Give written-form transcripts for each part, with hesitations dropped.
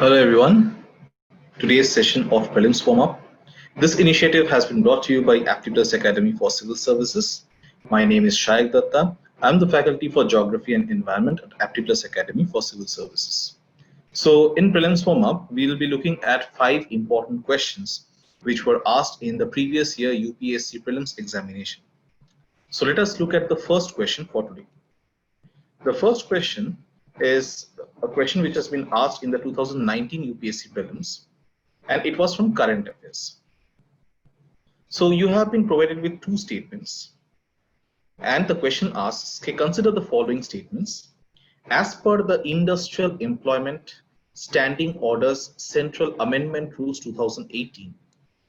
Hello everyone. Today's session of Prelims Warm Up. This initiative has been brought to you by Aptitude Academy for Civil Services. My name is Shaik Datta. I'm the faculty for Geography and Environment at Aptitude Academy for Civil Services. So in Prelims Warm Up, we'll be looking at 5 important questions which were asked in the previous year UPSC Prelims examination. So let us look at the first question for today. The first question is a question which has been asked in the 2019 UPSC prelims, and it was from current affairs. So you have been provided with 2 statements, and the question asks, okay, consider the following statements. As per the Industrial Employment Standing Orders Central Amendment Rules 2018,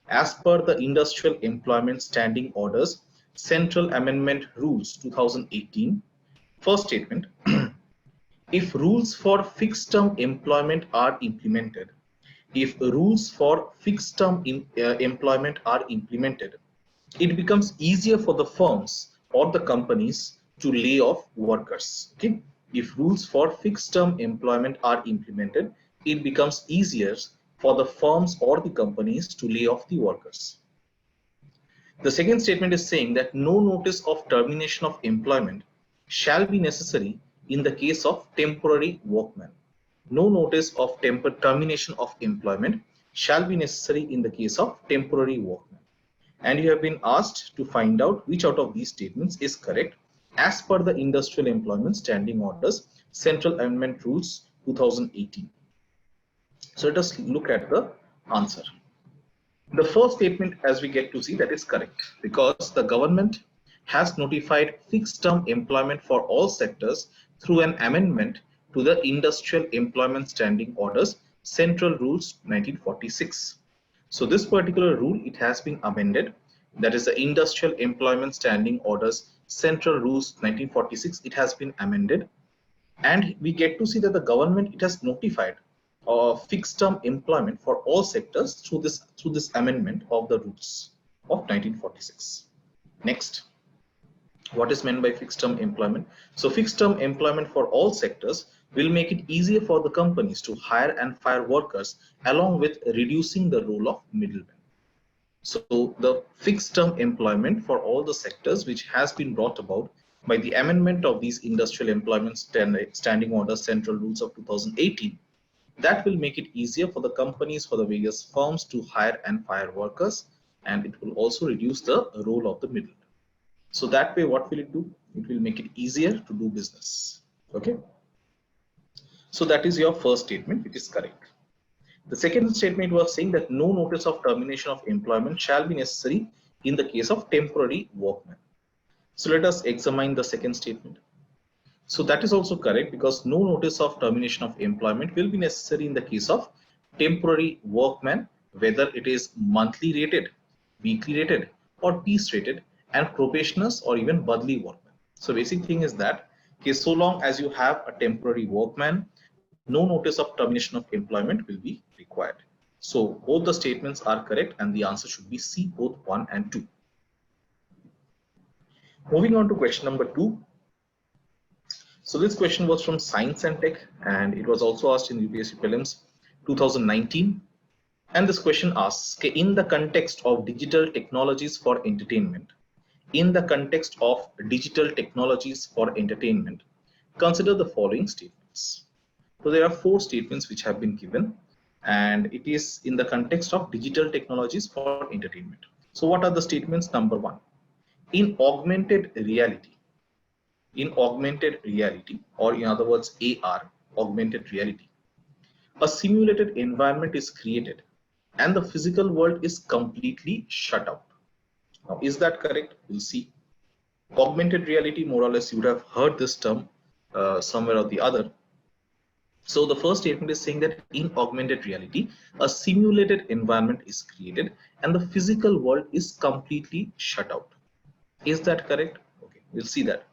as per the Industrial Employment Standing Orders Central Amendment Rules 2018, first statement, if rules for fixed term employment are implemented, employment are implemented, it becomes easier for the firms or the companies to lay off workers. Okay, if rules for fixed term employment are implemented, it becomes easier for the firms or the companies to lay off the workers. The second statement is saying that no notice of termination of employment shall be necessary in the case of temporary workmen. No notice of termination of employment shall be necessary in the case of temporary workmen. And you have been asked to find out which out of these statements is correct as per the Industrial Employment Standing Orders Central Amendment Rules 2018. So let us look at the answer. The first statement, as we get to see, that is correct, because the government has notified fixed term employment for all sectors through an amendment to the Industrial Employment Standing Orders Central Rules 1946. So this particular rule, it has been amended, that is the Industrial Employment Standing Orders Central Rules 1946. It has been amended, and we get to see that the government, it has notified fixed term employment for all sectors through this amendment of the rules of 1946. Next, what is meant by fixed term employment? So fixed term employment for all sectors will make it easier for the companies to hire and fire workers, along with reducing the role of middlemen. So the fixed term employment for all the sectors, which has been brought about by the amendment of these Industrial Employment Standing Orders Central Rules of 2018, that will make it easier for the companies, for the various firms to hire and fire workers, and it will also reduce the role of the middleman. So that way, what will it do? It will make it easier to do business. Okay. So that is your first statement, which is correct. The second statement was saying that no notice of termination of employment shall be necessary in the case of temporary workmen. So let us examine the second statement. So that is also correct, because no notice of termination of employment will be necessary in the case of temporary workmen, whether it is monthly rated, weekly rated, or piece rated, and probationers or even badli workmen. So basic thing is that, okay, so long as you have a temporary workman, no notice of termination of employment will be required. So both the statements are correct, and the answer should be C, both 1 and 2. Moving on to question number 2. So this question was from Science and Tech, and it was also asked in UPSC Prelims 2019. And this question asks, okay, in the context of digital technologies for entertainment, consider the following statements. So there are 4 statements which have been given, and it is in the context of digital technologies for entertainment. So what are the statements? Number 1, in augmented reality, or in other words AR, augmented reality, a simulated environment is created and the physical world is completely shut out. Now, is that correct? We'll see. Augmented reality, more or less, you would have heard this term somewhere or the other. So the first statement is saying that in augmented reality, a simulated environment is created and the physical world is completely shut out. Is that correct? Okay, we'll see that.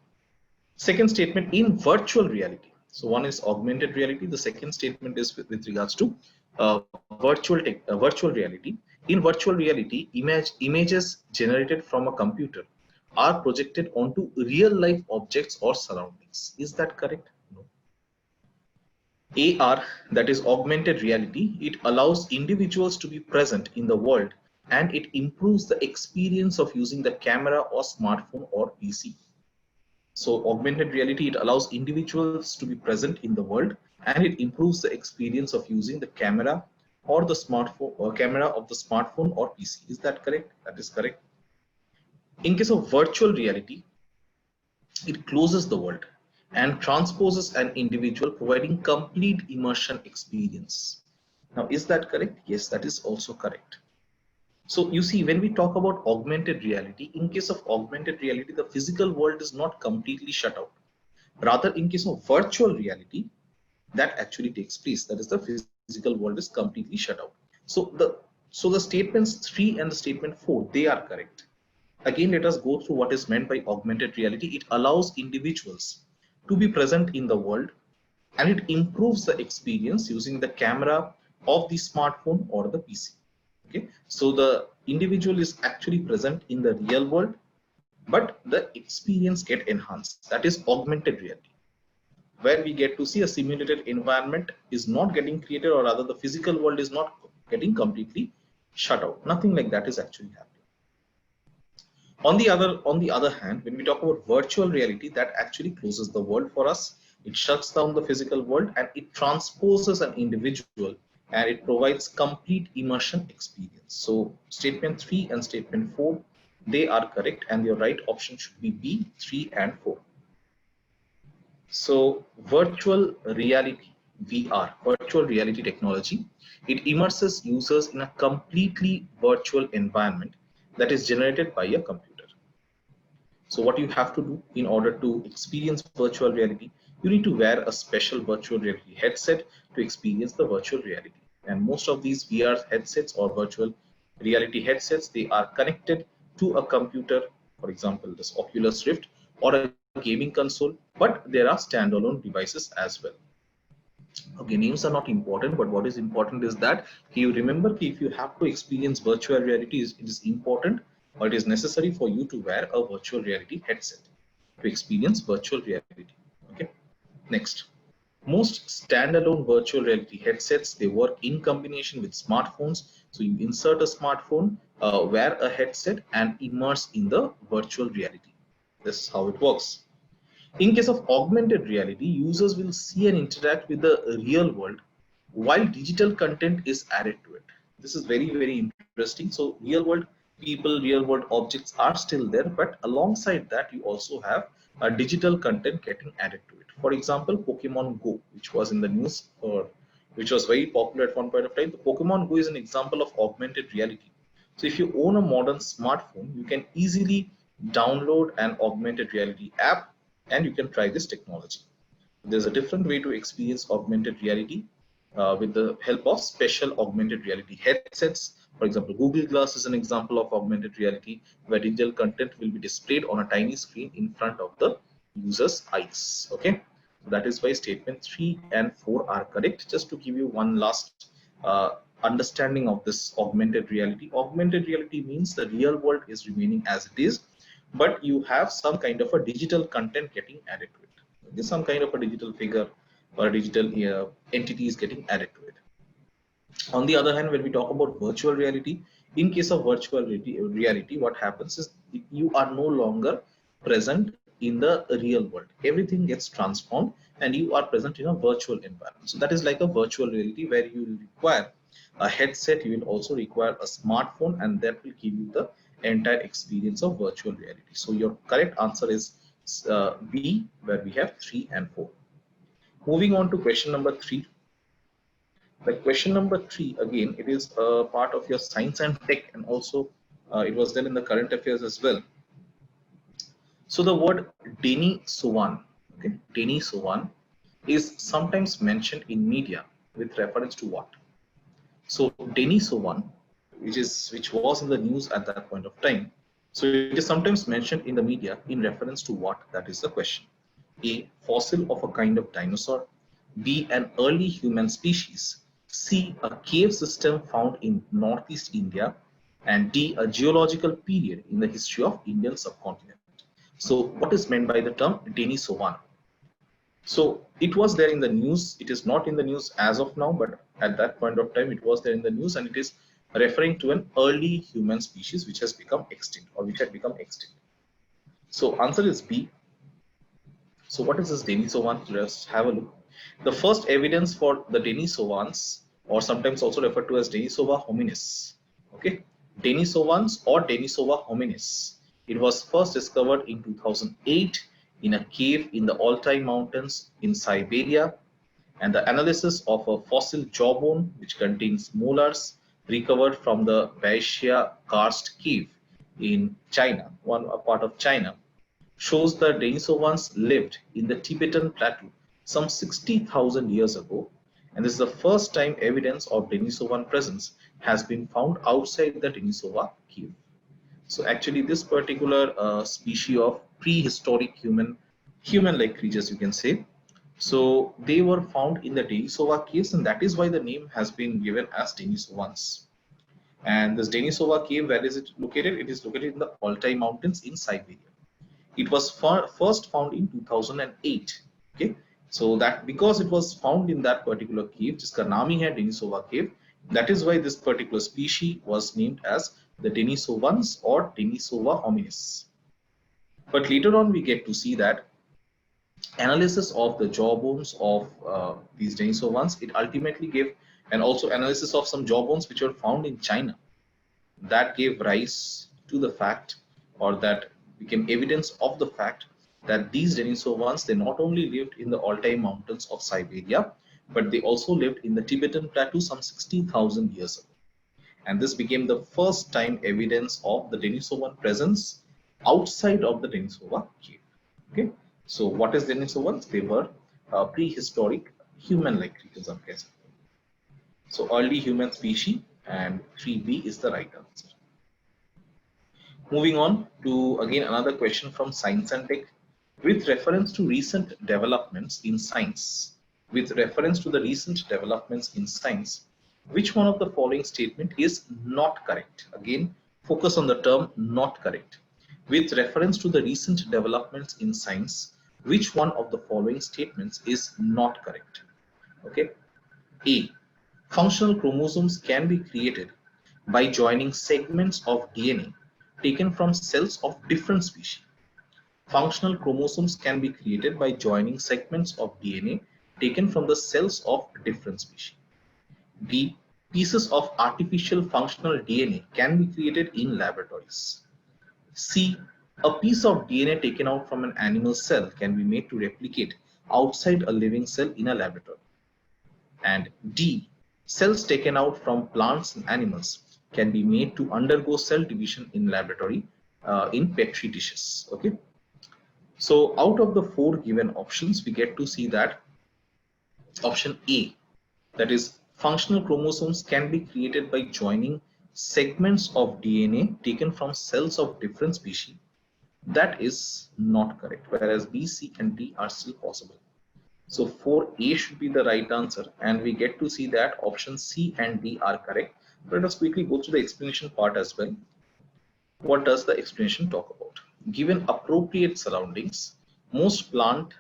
Second statement, in virtual reality. So one is augmented reality. The second statement is with regards to virtual reality. In virtual reality, images generated from a computer are projected onto real life objects or surroundings. Is that correct? No. AR, that is augmented reality, it allows individuals to be present in the world and it improves the experience of using the camera or smartphone or PC. So augmented reality, it allows individuals to be present in the world and it improves the experience of using the camera or the smartphone or camera of the smartphone or PC. Is that correct? That is correct. In case of virtual reality, it closes the world and transposes an individual, providing complete immersion experience. Now, is that correct? Yes, that is also correct. So you see, when we talk about augmented reality, in case of augmented reality, the physical world is not completely shut out. Rather, in case of virtual reality, that actually takes place. That is, the physical world is completely shut out. So the statements 3 and the statement 4, they are correct. Again, let us go through what is meant by augmented reality. It allows individuals to be present in the world and it improves the experience using the camera of the smartphone or the PC. Okay, so the individual is actually present in the real world, but the experience get enhanced. That is augmented reality, where we get to see a simulated environment is not getting created, or rather the physical world is not getting completely shut out. Nothing like that is actually happening. On the other hand, when we talk about virtual reality, that actually closes the world for us. It shuts down the physical world and it transposes an individual and it provides complete immersion experience. So statement 3 and statement 4, they are correct, and your right option should be B, 3 and 4. So virtual reality, VR, virtual reality technology, it immerses users in a completely virtual environment that is generated by a computer. So what you have to do in order to experience virtual reality, you need to wear a special virtual reality headset to experience the virtual reality. And most of these VR headsets or virtual reality headsets, they are connected to a computer, for example, this Oculus Rift or a gaming console, but there are standalone devices as well. Okay, names are not important, but what is important is that you remember if you have to experience virtual reality, it is important or it is necessary for you to wear a virtual reality headset to experience virtual reality. Okay, next. Most standalone virtual reality headsets, they work in combination with smartphones. So you insert a smartphone, wear a headset and immerse in the virtual reality. This is how it works. In case of augmented reality, users will see and interact with the real world while digital content is added to it. This is very, very interesting. So real world people, real world objects are still there, but alongside that, you also have digital content getting added to it. For example, Pokemon Go, which was in the news or which was very popular at one point of time. The Pokemon Go is an example of augmented reality. So if you own a modern smartphone, you can easily download an augmented reality app and you can try this technology. There's a different way to experience augmented reality with the help of special augmented reality headsets. For example, Google Glass is an example of augmented reality where digital content will be displayed on a tiny screen in front of the user's eyes. Okay, so that is why statement 3 and 4 are correct. Just to give you one last understanding of this augmented reality. Augmented reality means the real world is remaining as it is, but you have some kind of a digital content getting added to it. There's some kind of a digital figure or a digital entity is getting added to it. On the other hand, when we talk about virtual reality, in case of virtual reality, what happens is you are no longer present in the real world. Everything gets transformed and you are present in a virtual environment. So that is like a virtual reality where you will require a headset, you will also require a smartphone, and that will give you the entire experience of virtual reality. So your correct answer is B, where we have 3 and 4. Moving on to question number 3. The question number 3, again, it is a part of your science and tech, and also it was there in the current affairs as well. So the word Denisovan, okay, Denisovanis sometimes mentioned in media with reference to what? So Denisovan, which was in the news at that point of time. So it is sometimes mentioned in the media in reference to what? That is the question. A, fossil of a kind of dinosaur. B, an early human species. C, a cave system found in northeast India. And D, a geological period in the history of Indian subcontinent. So what is meant by the term Denisovann? So it was there in the news. It is not in the news as of now, but at that point of time, it was there in the news, and it is referring to an early human species which has become extinct or which had become extinct. So answer is B. So what is this Denisovan? Let's have a look. The first evidence for the Denisovans, or sometimes also referred to as Denisova hominis. Okay, Denisovans or Denisova hominis. It was first discovered in 2008 in a cave in the Altai Mountains in Siberia, and the analysis of a fossil jawbone which contains molars recovered from the Baixia karst cave in China, a part of China, shows that Denisovans lived in the Tibetan plateau some 60,000 years ago, and this is the first time evidence of Denisovan presence has been found outside the Denisova cave. So actually this particular species of prehistoric human-like creatures, you can say, so they were found in the Denisova caves, and that is why the name has been given as Denisovans. And this Denisova cave, where is it located? It is located in the Altai Mountains in Siberia. It was first found in 2008. Okay, so that because it was found in that particular cave, जिसका नाम ही है Denisova cave, that is why this particular species was named as the Denisovans or Denisova hominis. But later on, we get to see that analysis of the jawbones of these Denisovans, it ultimately gave, and also analysis of some jawbones which were found in China, that gave rise to the fact, or that became evidence of the fact, that these Denisovans, they not only lived in the Altai Mountains of Siberia, but they also lived in the Tibetan plateau some 60,000 years ago. And this became the first time evidence of the Denisovan presence outside of the Denisova cave. Okay, so what is Denisovans? They were prehistoric human-like creatures, I guess. So early human species, and 3B is the right answer. Moving on to again another question from Science and Tech. With reference to recent developments in science, which one of the following statement is not correct? Again, focus on the term not correct. With reference to the recent developments in science, which one of the following statements is not correct? Okay. A. Functional chromosomes can be created by joining segments of DNA taken from cells of different species. Functional chromosomes can be created by joining segments of DNA taken from the cells of different species. B. Pieces of artificial functional DNA can be created in laboratories. C. A piece of DNA taken out from an animal cell can be made to replicate outside a living cell in a laboratory. And D. Cells taken out from plants and animals can be made to undergo cell division in laboratory in petri dishes. Okay. So out of the 4 given options, we get to see that option A, that is functional chromosomes can be created by joining segments of DNA taken from cells of different species, that is not correct, whereas B, C and D are still possible. So 4A should be the right answer, and we get to see that option C and D are correct. Let us quickly go through the explanation part as well. What does the explanation talk about? Given appropriate surroundings, most plant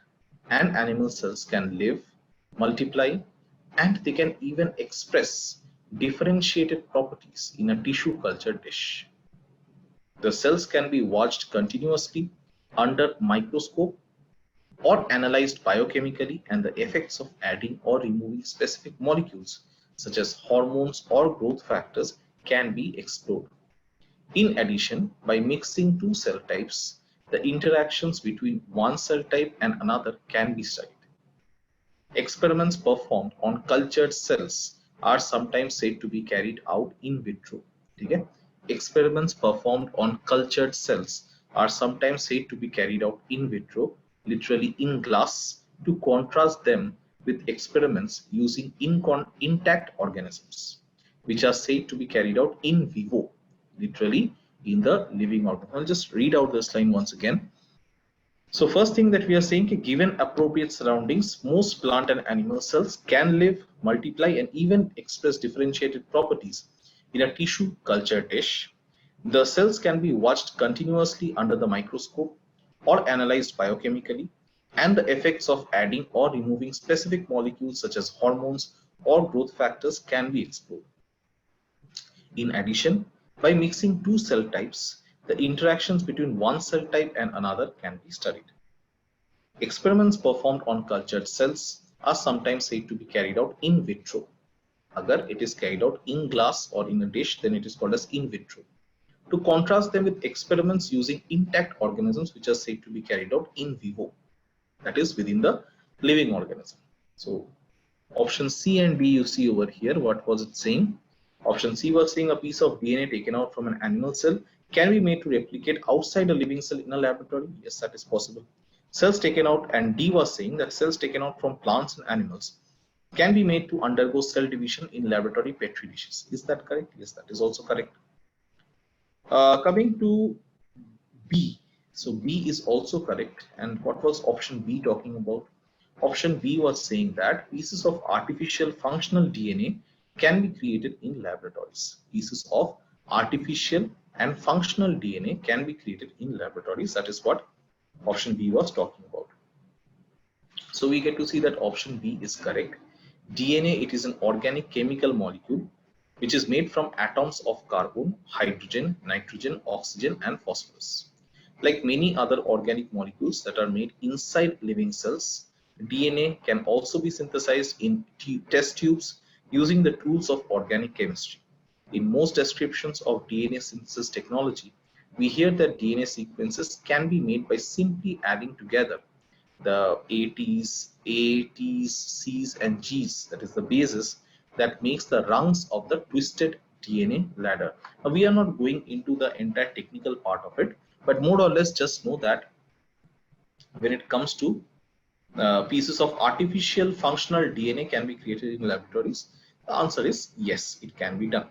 and animal cells can live, multiply, and they can even express differentiated properties in a tissue culture dish. The cells can be watched continuously under microscope or analyzed biochemically, and the effects of adding or removing specific molecules such as hormones or growth factors can be explored. In addition, by mixing 2 cell types, the interactions between one cell type and another can be studied. Experiments performed on cultured cells are sometimes said to be carried out in vitro. Okay? Experiments performed on cultured cells are sometimes said to be carried out in vitro, literally in glass, to contrast them with experiments using intact organisms, which are said to be carried out in vivo, literally in the living organism. I'll just read out this line once again. So first thing that we are saying, given appropriate surroundings, most plant and animal cells can live, multiply, and even express differentiated properties in a tissue culture dish. The cells can be watched continuously under the microscope or analyzed biochemically, and the effects of adding or removing specific molecules such as hormones or growth factors can be explored. In addition, by mixing two cell types, the interactions between one cell type and another can be studied. Experiments performed on cultured cells are sometimes said to be carried out in vitro. Agar it is carried out in glass or in a dish, then it is called as in vitro. To contrast them with experiments using intact organisms, which are said to be carried out in vivo, that is within the living organism. So option C and D you see over here, what was it saying? Option C was saying a piece of DNA taken out from an animal cell can be made to replicate outside a living cell in a laboratory. Yes, that is possible. Cells taken out, and D was saying that cells taken out from plants and animals can be made to undergo cell division in laboratory petri dishes. Is that correct? Yes, that is also correct. Coming to B. So B is also correct. And what was option B talking about? Option B was saying that pieces of artificial functional DNA can be created in laboratories. Pieces of artificial and functional DNA can be created in laboratories. That is what option B was talking about. So we get to see that option B is correct. DNA, it is an organic chemical molecule which is made from atoms of carbon, hydrogen, nitrogen, oxygen, and phosphorus. Like many other organic molecules that are made inside living cells, DNA can also be synthesized in test tubes using the tools of organic chemistry. In most descriptions of DNA synthesis technology, we hear that DNA sequences can be made by simply adding together the A, T's, C's, and G's, that is the bases that makes the rungs of the twisted DNA ladder. Now, we are not going into the entire technical part of it, but more or less just know that when it comes to pieces of artificial functional DNA can be created in laboratories, the answer is yes, it can be done.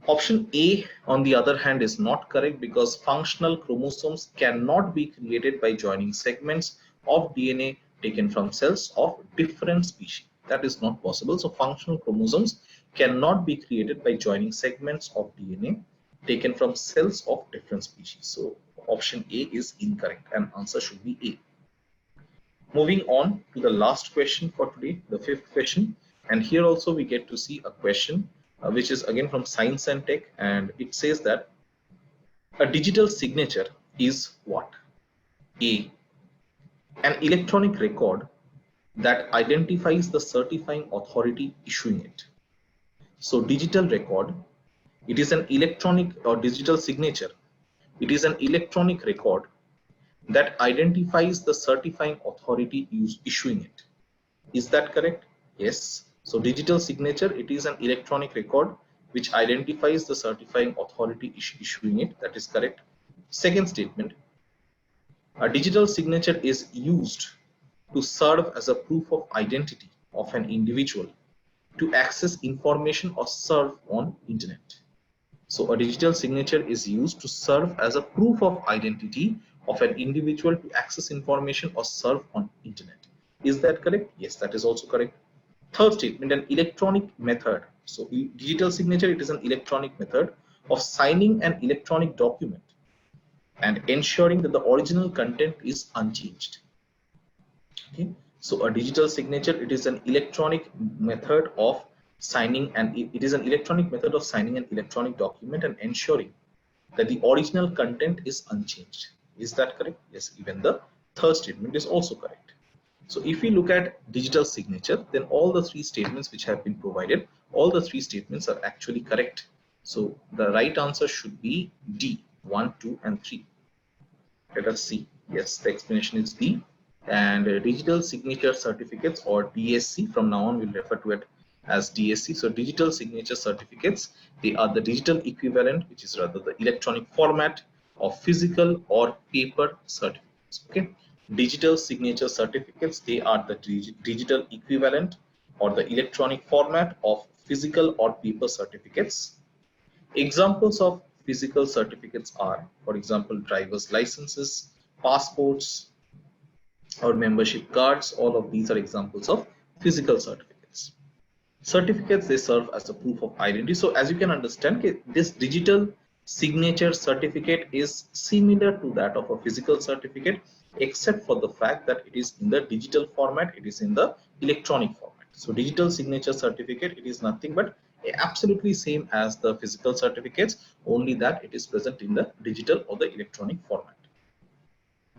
Option A, on the other hand, is not correct because functional chromosomes cannot be created by joining segments of DNA taken from cells of different species. That is not possible. So functional chromosomes cannot be created by joining segments of DNA taken from cells of different species. So option A is incorrect and answer should be A. Moving on to the last question for today, the fifth question. And here also we get to see a question which is again from Science and Tech, and it says that a digital signature is what? A, an electronic record that identifies the certifying authority issuing it. So digital record, it is an electronic or digital signature. It is an electronic record that identifies the certifying authority issuing it. Is that correct? Yes. So digital signature, it is an electronic record which identifies the certifying authority issuing it. That is correct. Second statement, a digital signature is used to serve as a proof of identity of an individual to access information or serve on internet. So a digital signature is used to serve as a proof of identity of an individual to access information or serve on internet. Is that correct? Yes, that is also correct. Third statement, an electronic method. So digital signature, it is an electronic method of signing an electronic document and ensuring that the original content is unchanged. Okay. So a digital signature, it is an electronic method of signing, and it is an electronic method of signing an electronic document and ensuring that the original content is unchanged. Is that correct? Yes, even the third statement is also correct. So if we look at digital signature, then all the three statements which have been provided, all the three statements are actually correct. So the right answer should be D, 1, 2, and 3. Let us see. Yes, the explanation is D. And digital signature certificates, or DSC, from now on we'll refer to it as DSC. So digital signature certificates, they are the digital equivalent, which is rather the electronic format of physical or paper certificates. Okay. Digital signature certificates, they are the digital equivalent or the electronic format of physical or paper certificates. Examples of physical certificates are, for example, driver's licenses, passports, or membership cards. All of these are examples of physical certificates. Certificates, they serve as a proof of identity. So as you can understand, this digital signature certificate is similar to that of a physical certificate, except for the fact that it is in the digital format, it is in the electronic format. So digital signature certificate, it is nothing but absolutely same as the physical certificates, only that it is present in the digital or the electronic format.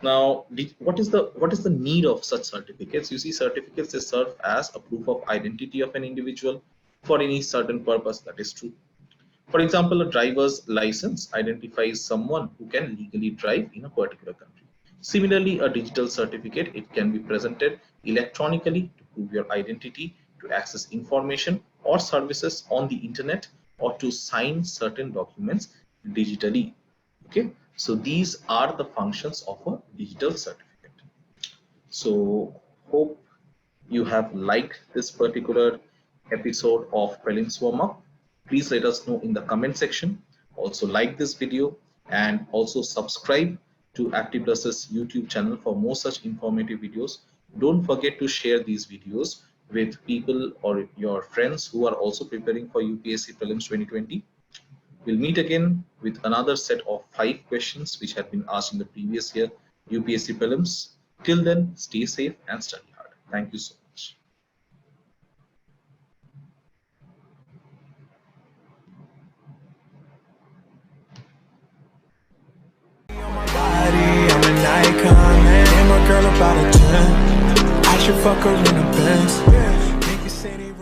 Now, what is the need of such certificates? You see, certificates, they serve as a proof of identity of an individual for any certain purpose. That is true. For example, a driver's license identifies someone who can legally drive in a particular country. Similarly, a digital certificate, it can be presented electronically to prove your identity, to access information or services on the internet, or to sign certain documents digitally. Okay, so these are the functions of a digital certificate. So hope you have liked this particular episode of Prelims Warm Up. Please let us know in the comment section. Also like this video and also subscribe to ActivePlus's YouTube channel for more such informative videos. Don't forget to share these videos with people or your friends who are also preparing for UPSC Prelims 2020. We'll meet again with another set of 5 questions which had been asked in the previous year UPSC Prelims. Till then, stay safe and study hard. Thank you so much. I'm an icon, man. And my girl about a 10. I should fuck her in a Benz.